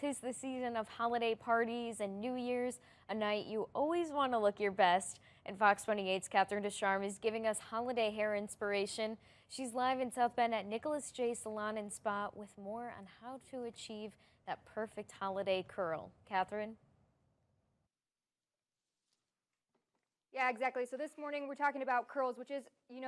'tis the season of holiday parties and New Year's, a night you always want to look your best. And Fox 28's Catherine Descharme is giving us holiday hair inspiration. She's live in South Bend at Nicholas J. Salon and Spa with more on how to achieve that perfect holiday curl. Catherine? Yeah, exactly. So this morning we're talking about curls, which is,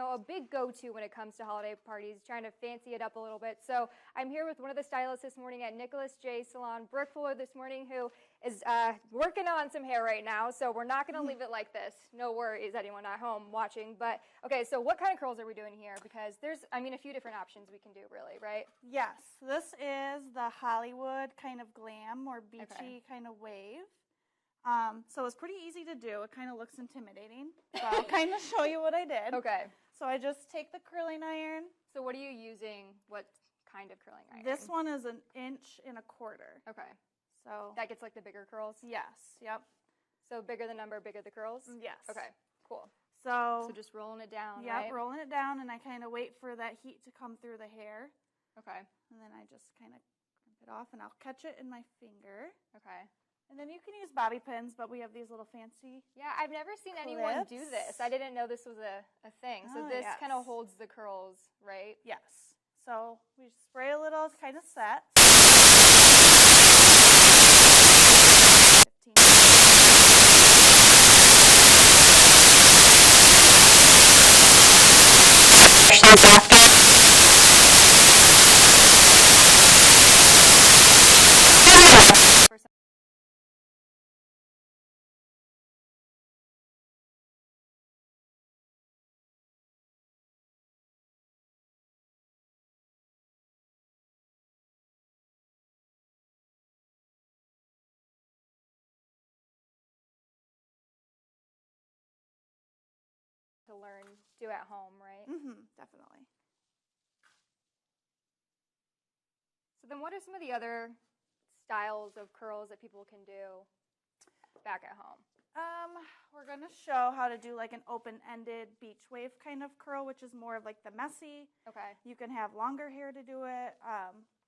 a big go-to when it comes to holiday parties, trying to fancy it up a little bit. So I'm here with one of the stylists this morning at Nicholas J. Salon, Brooke Fuller this morning, who is working on some hair right now. So we're not going to leave it like this. No worries, anyone at home watching. But, okay, so what kind of curls are we doing here? Because there's, a few different options we can do, really, right? Yes, this is the Hollywood kind of glam or beachy kind of wave. So it's pretty easy to do. It kind of looks intimidating. So I'll kind of show you what I did. Okay. So I just take the curling iron. So what are you using? What kind of curling iron? This one is 1.25 inches. Okay. So that gets like the bigger curls? Yes. Yep. So bigger the number, bigger the curls? Yes. Okay. Cool. So just rolling it down, yep, right? rolling it down, and I kind of wait for that heat to come through the hair. Okay. And then I just kind of crimp it off, and I'll catch it in my finger. Okay. And then you can use bobby pins, but we have these little fancy Yeah, I've never seen anyone do this. I didn't know this was a thing. So this kind of holds the curls, right? Yes. So we spray a little, kind of set. 15 to learn, do at home, right? Definitely. So then what are some of the other styles of curls that people can do back at home? We're going to show how to do like an open-ended beach wave kind of curl, which is more of like the messy. Okay. You can have longer hair to do it.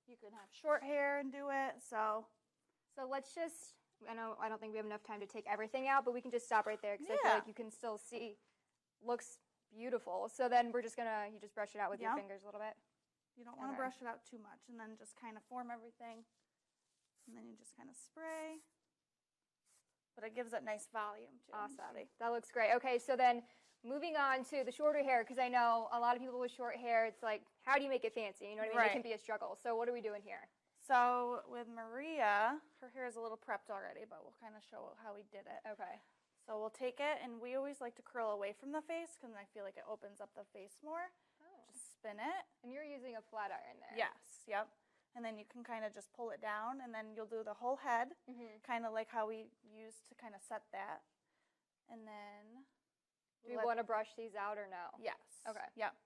You can have short hair and do it. So let's just, I don't think we have enough time to take everything out, but we can just stop right there because I feel like you can still see, looks beautiful. So then we're just you just brush it out with your fingers a little bit. You don't want to brush it out too much, and then just kind of form everything. And then you just kind of spray. But it gives it nice volume too. Awesome. That looks great. Okay, so then moving on to the shorter hair, because I know a lot of people with short hair, it's like, how do you make it fancy? You know what I mean? Right. It can be a struggle. So what are we doing here? So with Maria, her hair is a little prepped already, but we'll kind of show how we did it. Okay. So we'll take it, and we always like to curl away from the face because I feel like it opens up the face more. Oh. Just spin it. And you're using a flat iron there. Yes, yep. And then you can kind of just pull it down, and then you'll do the whole head, kind of like how we used to kind of set that. And then... Do we want to brush these out or no? Yes. Okay. Yep.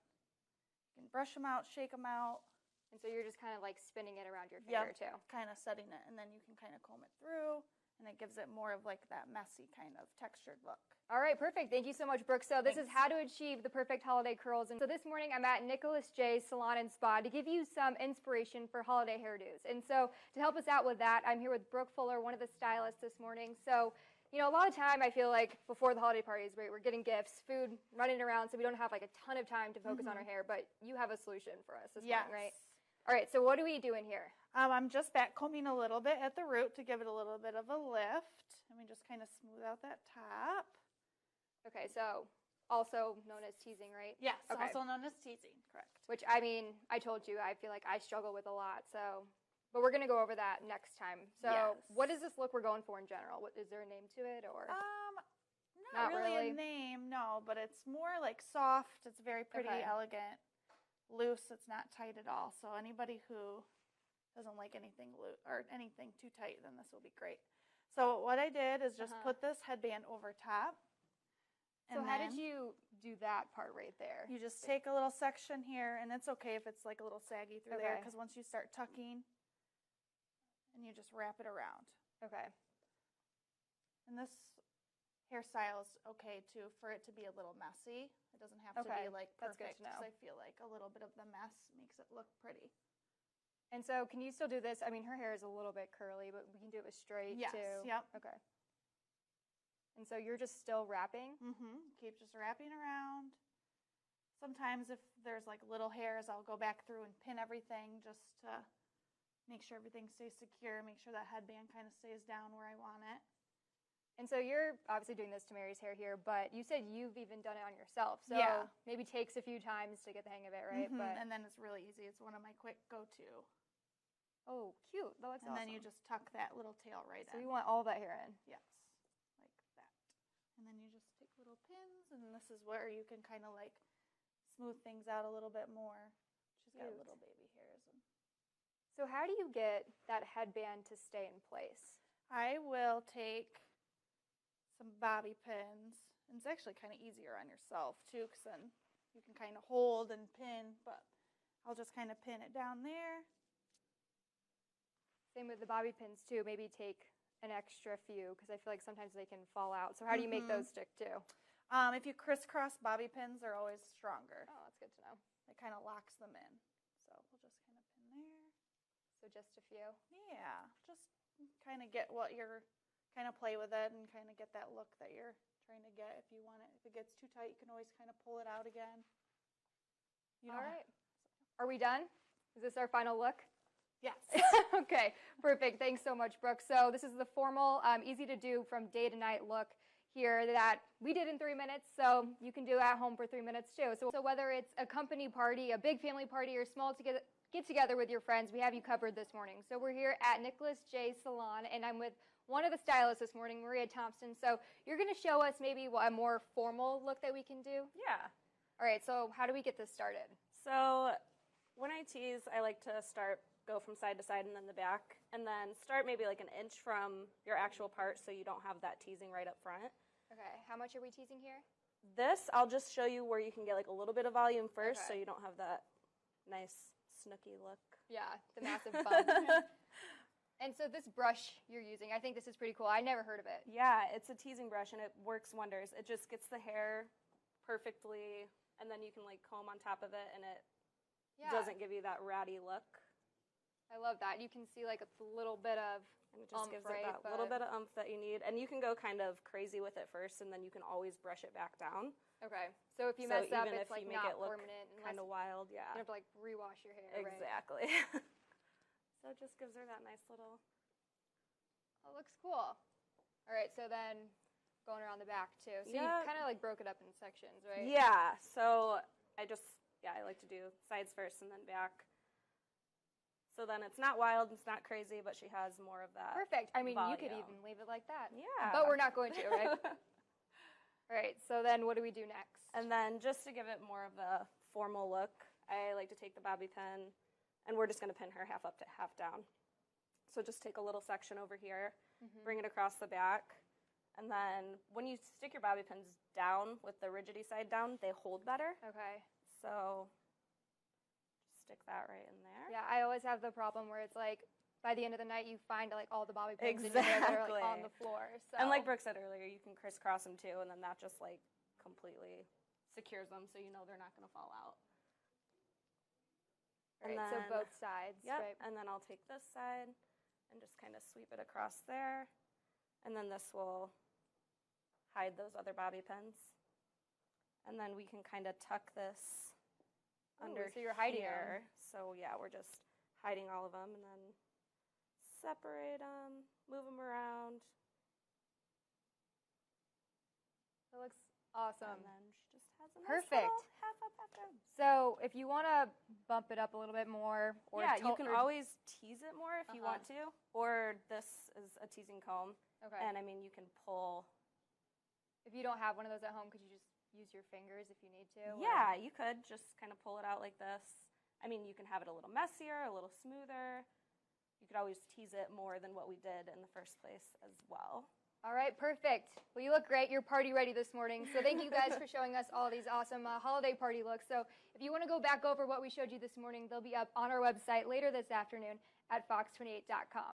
You can brush them out, shake them out. And so you're just kind of like spinning it around your finger too. Kind of setting it, and then you can kind of comb it through, and it gives it more of like that messy kind of textured look. All right, perfect. Thank you so much, Brooke. So this is how to achieve the perfect holiday curls. And so this morning I'm at Nicholas J. Salon and Spa to give you some inspiration for holiday hairdos. And so to help us out with that, I'm here with Brooke Fuller, one of the stylists this morning. So, a lot of time I feel like before the holiday parties, we're getting gifts, food, running around, so we don't have like a ton of time to focus on our hair, but you have a solution for us this morning, right? All right, so what are we doing here? I'm just back combing a little bit at the root to give it a little bit of a lift. And we just kind of smooth out that top. Okay, so also known as teasing, right? Yes, also known as teasing, correct. Which, I told you, I feel like I struggle with a lot, but we're going to go over that next time. So what is this look we're going for in general? Is there a name to it, or? Not really a name, no, but it's more like soft. It's very pretty, elegant, loose. It's not tight at all. So anybody who doesn't like anything loose or anything too tight, then this will be great. So what I did is just put this headband over top. So how did you do that part right there? You just take a little section here, and it's okay if it's like a little saggy through there, because once you start tucking, and you just wrap it around. Okay. And this hairstyle is okay too for it to be a little messy. It doesn't have to be like perfect, because I feel like a little bit of the mess makes it look pretty. And so can you still do this? I mean, her hair is a little bit curly, but we can do it with straight Yes, too. yep. Okay. And so you're just still wrapping? Keep just wrapping around. Sometimes if there's like little hairs, I'll go back through and pin everything just to make sure everything stays secure, make sure that headband kind of stays down where I want it. And so you're obviously doing this to Mary's hair here, but you said you've even done it on yourself. So Yeah. maybe takes a few times to get the hang of it, right? But And then it's really easy. It's one of my quick go-to. oh, cute. That looks And awesome. then you just tuck that little tail right So in. you want all that hair in. Yes, like that. And then you just take little pins, and this is where you can kind of like smooth things out a little bit more. She's got Cute. little baby hairs. So how do you get that headband to stay in place? I will take some bobby pins, and it's actually kind of easier on yourself too, because then you can kind of hold and pin, but I'll just kind of pin it down there. Same with the bobby pins too. Maybe take an extra few because I feel like sometimes they can fall out. So how do you make those stick too? If you crisscross bobby pins, they're always stronger. Oh, that's good to know. It kind of locks them in. So we'll just kind of pin there. So just a few. Yeah, just kind of get what you're, kind of play with it and kind of get that look that you're trying to get. If you want it, if it gets too tight, you can always kind of pull it out again. All right. Are we done? Is this our final look? Yes. Okay, perfect. Thanks so much, Brooke. So this is the formal, easy to do from day to night look here that we did in 3 minutes, so you can do at home for 3 minutes too. So whether it's a company party, a big family party, or small get together with your friends, we have you covered this morning. So we're here at Nicholas J. Salon, and I'm with one of the stylists this morning, Maria Thompson. So you're going to show us maybe a more formal look that we can do? Yeah. All right, so how do we get this started? So when I tease, I like to go from side to side and then the back, and then start maybe like an inch from your actual part so you don't have that teasing right up front. Okay, how much are we teasing here? This, I'll just show you where you can get like a little bit of volume first so Okay. you don't have that nice snooky look. Yeah, the massive bump. And so this brush you're using, I think this is pretty cool. I never heard of it. Yeah, it's a teasing brush and it works wonders. It just gets the hair perfectly, and then you can like comb on top of it, and it doesn't give you that ratty look. I love that. You can see like a little bit of And it just gives right, it that little bit of oomph that you need. And you can go kind of crazy with it first, and then you can always brush it back down. Okay, so if you mess up, even it's if like you make not it look permanent. kind of wild, You yeah. have to like rewash your hair. Exactly. So it just gives her that nice little... Right? Oh, looks cool. All right, so then going around the back too. So you Yeah. kind of like broke it up in sections, right? Yeah, so I like to do sides first and then back. So then it's not wild, it's not crazy, but she has more of that. Perfect. I mean, you could volume. even leave it like that. Yeah. But we're not going to, right? All right, so then what do we do next? And then just to give it more of a formal look, I like to take the bobby pin, and we're just going to pin her half up to half down. So just take a little section over here, bring it across the back, and then when you stick your bobby pins down with the rigidy side down, they hold better. Okay. So just stick that right in there. Yeah, I always have the problem where it's like by the end of the night you find like all the bobby pins in your hair that are like on the floor. So. And like Brooke said earlier, you can crisscross them too, and then that just like completely secures them so you know they're not going to fall out. Right, so both sides, Yep, right? and then I'll take this side and just kind of sweep it across there. And then this will hide those other bobby pins. And then we can kind of tuck this under so you're hiding here. So yeah, we're just hiding all of them, and then separate them, move them around. That looks awesome. And then she just has a nice Perfect. little half up, half down. So if you want to bump it up a little bit more, or Yeah, you can always tease it more if you want to. Or this is a teasing comb. Okay. And I mean, you can pull. If you don't have one of those at home, could you just use your fingers if you need to? Yeah, you could just kind of pull it out like this. I mean, you can have it a little messier, a little smoother. You could always tease it more than what we did in the first place as well. All right, perfect. Well, you look great. You're party ready this morning. So thank you guys for showing us all these awesome holiday party looks. So if you want to go back over what we showed you this morning, they'll be up on our website later this afternoon at FOX28.com.